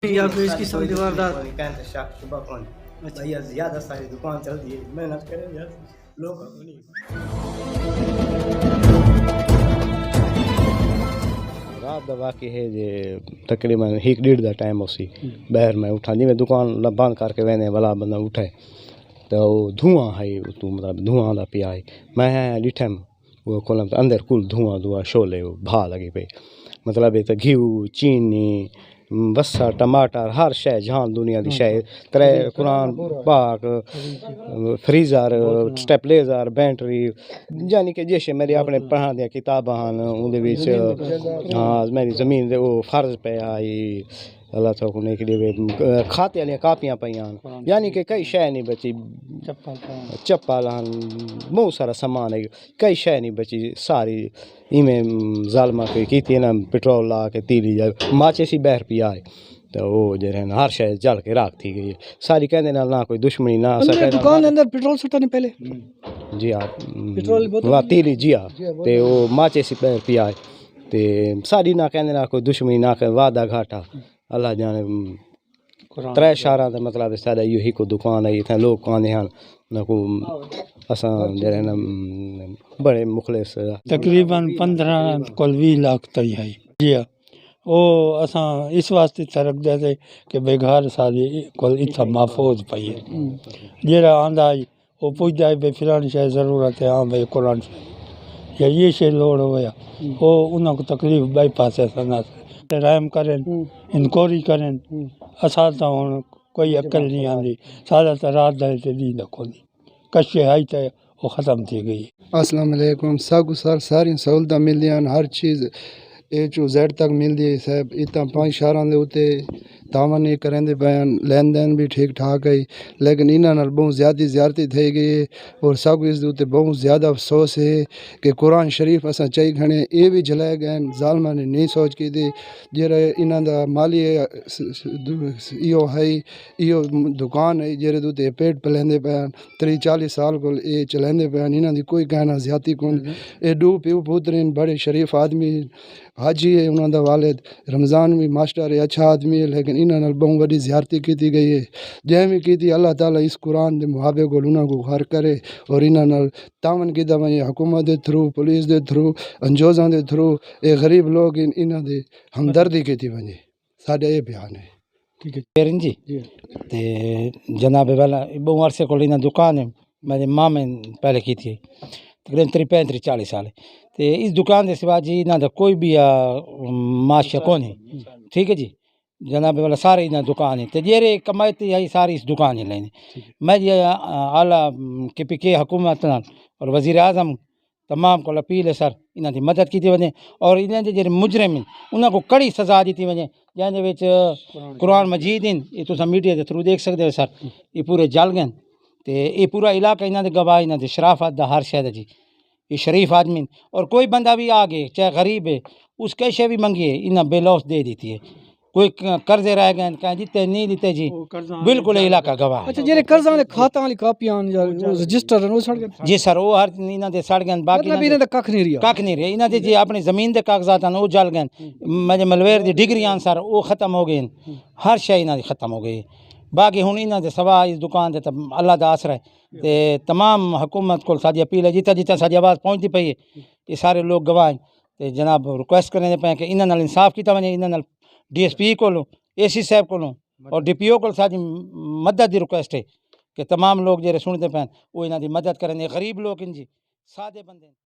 یا پھر اس قسم کی واردات کہتے شک شبہ کون بھیا زیادہ ساری دکان چلتی ہے محنت کرے یار لوگ رات دا واقعی ہے جی تقریباً 1:30 دا ٹائم اسی بہر میں اٹھا جی میں دکان بند کر کے وینے والا بندہ اٹھے تو دھواں ہے تو مطلب دھواں دا پیا ہے میں ڈٹھم وہ کولم اندر کل دھواں شولے بھا لگی پئی مطلب ہے تو گھیو چینی بسا ٹماٹر ہر شے جہان دنیا دی شے ترے قرآن پاک فریزر سٹیپلیزر بینٹری یعنی کہ جیسے میری اپنے پڑھان دیا کتاباں اندے وچ ہاں میری زمین دے وہ فرض پہ آئی اللہ تعالیٰ نے کے لیے کھاتے والی کاپیاں پیاں یعنی کہ کئی شے نہیں بچی چپل بہت سارا سامان ہے کئی شے نہیں بچی ساری ایویں ظالمہ کی نا پٹرول لا کے تیلی ماچے بہر پیا ہے تو وہ جو ہے نا ہر شے جل کے راکھ تھی گئی ساری کہنے نہ کوئی دشمنی نہ دکان اندر پیٹرول سٹا نہیں پہلے جی ہاں تیلی جی ہاں تے وہ ماچے سی بہر پیا ہے تے ساری نہ کہنے نہ کوئی دشمنی نہ کوئی وعدہ گھاٹا اللہ جانے ترے شہراں دا مطلب سارا یہی کو دکان ہے اتنے لوگ کانے ہیں نہ کو اساں جڑے نا بڑے مخلص تقریباً 15 کول 20 لاکھ تئی ہے جی او اساں اس واسطے ترک دے تے کہ بے گھر ساری کول اتھا محفوظ پئی ہے جڑا آندا ہے او پوچھدا ہے بے فلان شے ضرورت ہے ہاں بے قرآن یا یہ شے لوڑ ہویا او انہاں کو تکلیف بائی پاسے سنا رحم کریں انکوائری کریں اساں تا ہن کوئی عقل نہیں آندی سادہ تا رات دے تے دین کو نہیں کشے آئی تے وہ ختم تھی گئی السلام علیکم ساگو ساری سہولتاں ملدیاں ہر چیز اے ٹو زیڈ تک ملدی ہے صاحب اتنا 5 شہراں دے اوتے تعاون نہیں کرندے پئے لین دین بھی ٹھیک ٹھاک ہے لیکن انہاں نال بہت زیادتی تھئی گئی ہے اور ساگو اس دے اوتے بہت زیادہ افسوس ہے کہ قرآن شریف اساں چاہی کھنے اے بھی جلائے گئے ظالماں نے نہیں سوچ کی دی جڑا انہاں دا مالی ایو ہے ایو دکان ہے جڑے دے اوتے پیٹ پلیندے پئے 30-40 سال کول اے چلیندے پئے انہاں دی کوئی کہنا زیادتی کون اے دو پیو پوترین بڑے شریف آدمی حاجی ہے انہاں دا والد رمضان بھی ماسٹر ہے اچھا آدمی ہے لیکن انہاں نال بہت بڑی زیارتی کیتی گئی ہے جے بھی کیتی اللہ تعالیٰ اس قرآن دے محابے کو انہاں کو گھر کرے اور انہاں نال تعاون کیتا ونجے حکومت دے تھرو پولیس دے تھرو انجوزاں دے تھرو اے غریب لوگ انہاں دے ہمدردی کیتی ونجے ساڈا یہ بیان ہے ٹھیک ہے جی تے جناب والا بہت عرصے کو انہاں دکان ہے میرے ماں میں پہلے کی تھی تقریباً 35-40 سال تے اس دکان دے سوا جی انہاں دا کوئی بھی معاشیا کون ہے ٹھیک ہے جی جناب والا سارے انہاں دکان ہے تے جیرے کمائتی ہے ساری اس دکان ہی لینے میں جی اعلیٰ KPK حکومت نال اور وزیر اعظم تمام کو اپیل ہے سر انہاں دی مدد کیتی ونجے اور انہاں دے جڑے مجرم ہیں انہاں کو کڑی سزا دیتی ونجے جہاں دے وچ قرآن مجید ہیں یہ تساں میڈیا دے تھرو دیکھ سکدے ہو سر یہ پورے جل گئے تے یہ پورا علاقہ انہاں دے گواہ انہاں دے شرافت دا ہر شے دا جی یہ شریف آدمی اور کوئی بندہ بھی آگے چاہے غریب ہے اس کیسے بھی منگیے انہاں بے لوس دے دیتی ہے کوئی قرضے رہ گئے کہیں دیتے نہیں دیتے جی بالکل علاقہ گواہ اچھا جڑے قرضاں دے کھاتاں والی کاپیاں یا رجسٹر وہ سڑ گئے جی سر وہ ہر انہاں دے سڑ گئے باقی مطلب انہاں دا ککھ نہیں رہیا انہاں دے جی اپنی زمین دے کاغذات ہیں وہ جل گئے میرے ملویر دی ڈگریاں سر وہ ختم ہو گئے ہر شے انہاں دی ختم ہو گئی باقی ہن انہاں دے سوا اس دکان دے اللہ دا آسرا ہے تے تمام حکومت کو ساری اپیل ہے جتنا جتنا ساری آواز پہنچتی پئی ہے یہ سارے لوگ گواہ ہیں تے جناب ریکویسٹ کرنے پے کہ انہاں نال انصاف کیتا ونجے انہاں نال DSP کو AC صاحب کو اور DPO کو ساری مدد دی ریکویسٹ ہے کہ تمام لوگ جڑے سنتے پے وہ انہاں دی مدد کریں غریب لوگ ہیں جی سادے بندے